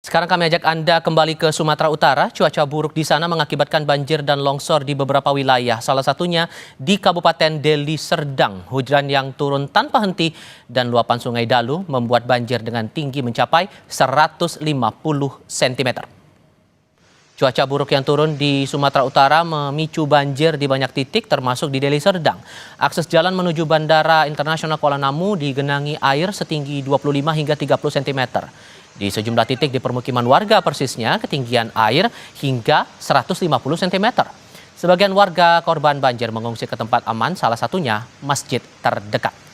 Sekarang kami ajak Anda kembali ke Sumatera Utara. Cuaca buruk di sana mengakibatkan banjir dan longsor di beberapa wilayah. Salah satunya di Kabupaten Deli Serdang. Hujan yang turun tanpa henti dan luapan Sungai Dalu membuat banjir dengan tinggi mencapai 150 cm. Cuaca buruk yang turun di Sumatera Utara memicu banjir di banyak titik termasuk di Deli Serdang. Akses jalan menuju Bandara Internasional Kuala Namu digenangi air setinggi 25 hingga 30 cm. Di sejumlah titik di permukiman warga persisnya ketinggian air hingga 150 cm. Sebagian warga korban banjir mengungsi ke tempat aman, salah satunya masjid terdekat.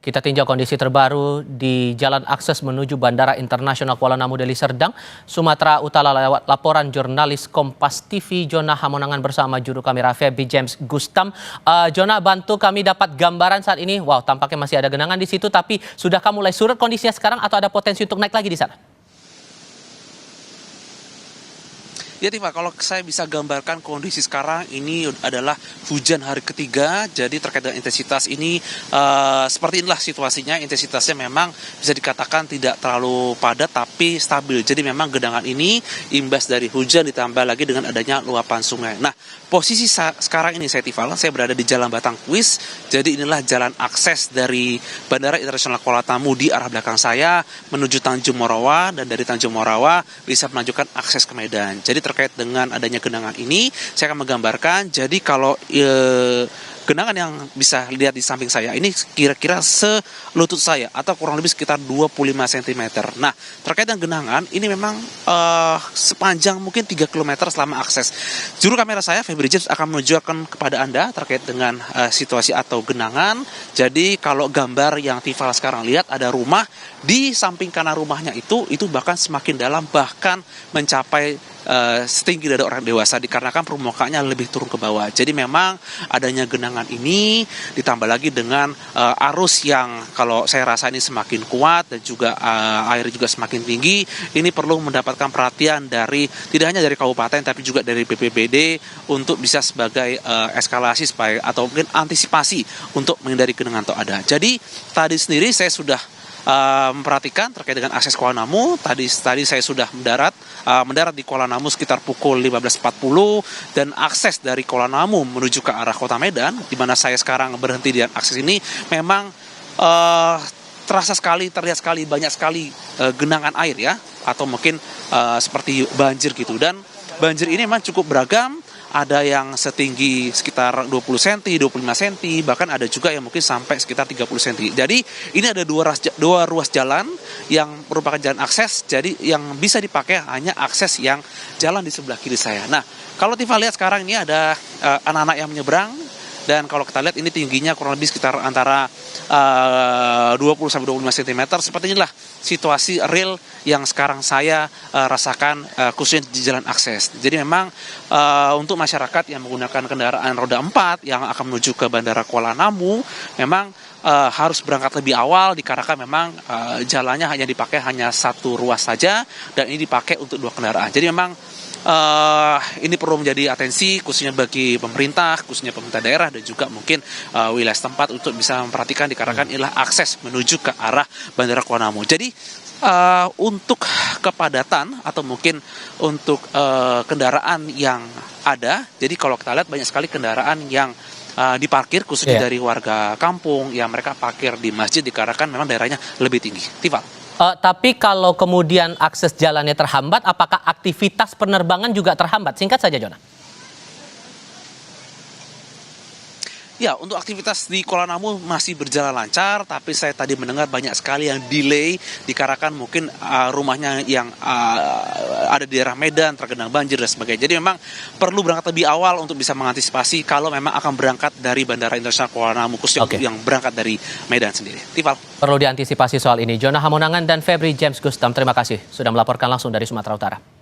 Kita tinjau kondisi terbaru di jalan akses menuju Bandara Internasional Kuala Namu Deli Serdang, Sumatera Utara lewat laporan jurnalis Kompas TV Jona Hamonangan bersama juru kamera Feby James Gustam. Jona, bantu kami dapat gambaran saat ini. Wow, tampaknya masih ada genangan di situ, tapi sudahkah mulai surut kondisinya sekarang atau ada potensi untuk naik lagi di sana? Ya Tifa, kalau saya bisa gambarkan kondisi sekarang ini adalah hujan hari ketiga, jadi terkait dengan intensitas ini seperti inilah situasinya. Intensitasnya memang bisa dikatakan tidak terlalu padat tapi stabil. Jadi memang genangan ini imbas dari hujan ditambah lagi dengan adanya luapan sungai. Nah, posisi sekarang ini saya berada di Jalan Batang Kuis. Jadi inilah jalan akses dari Bandara Internasional Kuala Namu di arah belakang saya menuju Tanjung Morawa, dan dari Tanjung Morawa bisa melanjutkan akses ke Medan. Jadi terkait dengan adanya genangan ini, saya akan menggambarkan. Jadi kalau genangan yang bisa lihat di samping saya ini kira-kira selutut saya atau kurang lebih sekitar 25 cm. Nah, terkait dengan genangan ini memang sepanjang mungkin 3 km selama akses. Juru kamera saya Feby James akan menunjukkan kepada Anda terkait dengan situasi atau genangan. Jadi kalau gambar yang Tifa sekarang lihat, ada rumah di samping kanan rumahnya itu bahkan semakin dalam, bahkan mencapai setinggi dari orang dewasa dikarenakan permukaannya lebih turun ke bawah. Jadi memang adanya genangan ini ditambah lagi dengan arus yang kalau saya rasa ini semakin kuat dan juga air juga semakin tinggi. Ini perlu mendapatkan perhatian dari tidak hanya dari kabupaten tapi juga dari BPBD untuk bisa sebagai eskalasi supaya atau mungkin antisipasi untuk menghindari genangan atau ada. Jadi tadi sendiri saya sudah memperhatikan terkait dengan akses Kuala Namu. Tadi saya sudah mendarat di Kuala Namu sekitar pukul 15.40, dan akses dari Kuala Namu menuju ke arah Kota Medan, di mana saya sekarang berhenti di akses ini, memang terlihat sekali banyak sekali genangan air ya, atau mungkin seperti banjir gitu. Dan banjir ini memang cukup beragam. Ada yang setinggi sekitar 20 cm, 25 cm, bahkan ada juga yang mungkin sampai sekitar 30 cm. Jadi ini ada dua ruas jalan yang merupakan jalan akses, jadi yang bisa dipakai hanya akses yang jalan di sebelah kiri saya. Nah, kalau Tifa lihat sekarang ini ada anak-anak yang menyeberang, dan kalau kita lihat ini tingginya kurang lebih sekitar antara 20-25 cm. Seperti inilah situasi real yang sekarang saya rasakan khususnya di jalan akses. Jadi memang untuk masyarakat yang menggunakan kendaraan roda 4 yang akan menuju ke Bandara Kuala Namu memang harus berangkat lebih awal dikarenakan memang jalannya hanya dipakai hanya satu ruas saja, dan ini dipakai untuk 2 kendaraan. Jadi memang ini perlu menjadi atensi khususnya bagi pemerintah, khususnya pemerintah daerah dan juga mungkin wilayah setempat untuk bisa memperhatikan dikarenakan inilah akses menuju ke arah Bandara Kuala Namu. Jadi untuk kepadatan atau mungkin untuk kendaraan yang ada, jadi kalau kita lihat banyak sekali kendaraan yang diparkir khususnya dari warga kampung yang mereka parkir di masjid dikarenakan memang daerahnya lebih tinggi. Tifa. Tapi kalau kemudian akses jalannya terhambat, apakah aktivitas penerbangan juga terhambat? Singkat saja, Jona. Ya, untuk aktivitas di Kuala Namu masih berjalan lancar, tapi saya tadi mendengar banyak sekali yang delay dikarenakan mungkin rumahnya yang ada di daerah Medan tergenang banjir dan sebagainya. Jadi memang perlu berangkat lebih awal untuk bisa mengantisipasi kalau memang akan berangkat dari Bandara Internasional Kuala Namu, khususnya yang berangkat dari Medan sendiri. Tifal. Perlu diantisipasi soal ini. Jona Hamonangan dan Feby James Gustam, terima kasih sudah melaporkan langsung dari Sumatera Utara.